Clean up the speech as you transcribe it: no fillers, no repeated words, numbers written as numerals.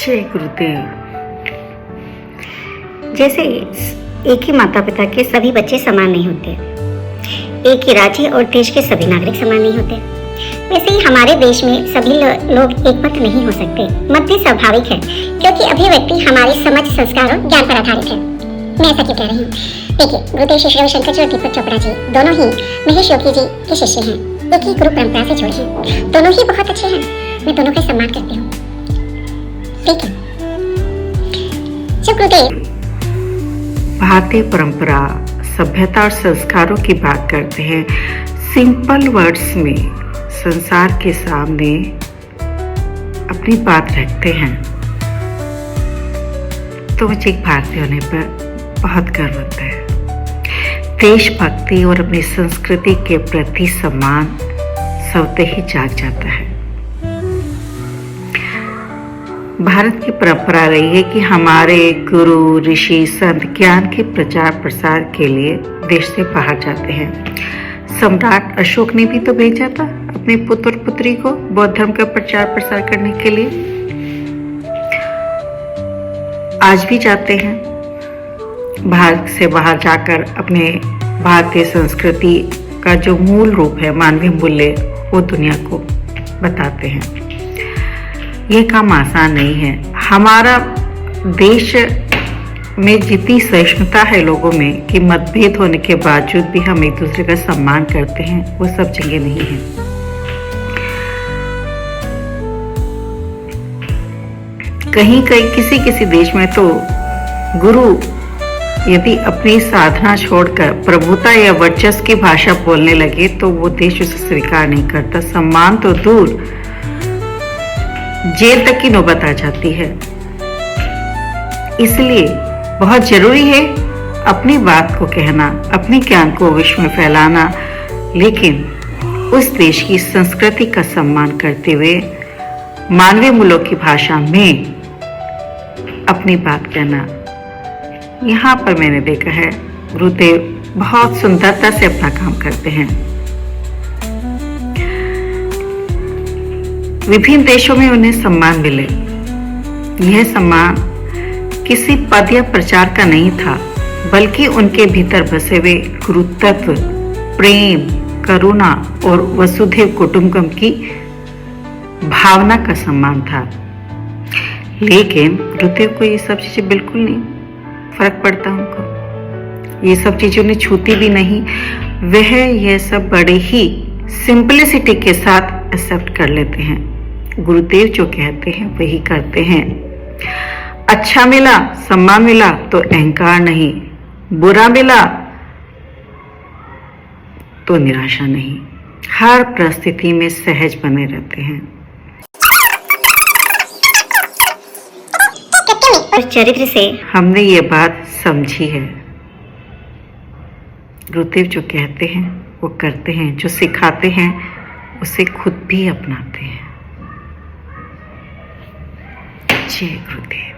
जय गुरुदेव। जैसे एक ही माता पिता के सभी बच्चे समान नहीं होते, एक ही राज्य और देश के सभी नागरिक समान नहीं होते, वैसे ही हमारे देश में सभी लोग एक मत नहीं हो सकते। मतभेद स्वाभाविक है, क्योंकि अभिव्यक्ति हमारी समझ, संस्कार और ज्ञान पर आधारित है। मैं ऐसा क्यों कह रही हूँ? देखिए, गुरुदेव श्री रविशंकर जी और दीपक चोपड़ा जी दोनों ही महेश योगी जी के शिष्य हैं, एक ही गुरु परंपरा से जुड़े हैं। दोनों ही बहुत अच्छे हैं, मैं दोनों का सम्मान करती हूँ। ठीक है, जब गुरुदेव भारतीय परंपरा, सभ्यता और संस्कारों की बात करते हैं, सिंपल वर्ड्स में संसार के सामने अपनी बात रखते हैं, तो मुझे एक भारतीय होने पर बहुत गर्व होता है। देशभक्ति और अपनी संस्कृति के प्रति सम्मान स्वतः ही जाग जाता है। भारत की परंपरा रही है कि हमारे गुरु, ऋषि, संत ज्ञान के प्रचार प्रसार के लिए देश से बाहर जाते हैं। सम्राट अशोक ने भी तो भेजा था अपने पुत्र और पुत्री को बौद्ध धर्म का प्रचार प्रसार करने के लिए। आज भी जाते हैं, भारत से बाहर जाकर अपने भारतीय संस्कृति का जो मूल रूप है, मानवीय मूल्य, वो दुनिया को बताते हैं। ये काम आसान नहीं है। हमारा देश में जितनी सहिष्णुता है लोगों में कि मतभेद होने के बावजूद भी हम एक दूसरे का सम्मान करते हैं, वो सब जगह नहीं है। कहीं कहीं किसी देश में तो गुरु यदि अपनी साधना छोड़कर प्रभुता या वर्चस्व की भाषा बोलने लगे तो वो देश उसे स्वीकार नहीं करता। सम्मान तो दूर, जेल तक की नौबत आ जाती है। इसलिए बहुत जरूरी है अपनी बात को कहना, अपने ज्ञान को विश्व में फैलाना, लेकिन उस देश की संस्कृति का सम्मान करते हुए मानवीय मूल्यों की भाषा में अपनी बात कहना। यहाँ पर मैंने देखा है गुरुदेव बहुत सुंदरता से अपना काम करते हैं। विभिन्न देशों में उन्हें सम्मान मिले। यह सम्मान किसी पद या प्रचार का नहीं था, बल्कि उनके भीतर बसे हुए गुरु तत्व, प्रेम, करुणा और वसुधैव कुटुंबकम की भावना का सम्मान था। लेकिन गुरुदेव को ये सब चीजें बिल्कुल नहीं फर्क पड़ता। उनको ये सब चीजें उन्हें छूती भी नहीं। वह यह सब बड़े ही सिंपलिसिटी के साथ एक्सेप्ट कर लेते हैं। गुरुदेव जो कहते हैं वही करते हैं। अच्छा मिला, सम्मान मिला तो अहंकार नहीं, बुरा मिला तो निराशा नहीं, हर परिस्थिति में सहज बने रहते हैं। और चरित्र से हमने ये बात समझी है। गुरुदेव जो कहते हैं वो करते हैं, जो सिखाते हैं उसे खुद भी अपनाते हैं। जय गुरुदेव।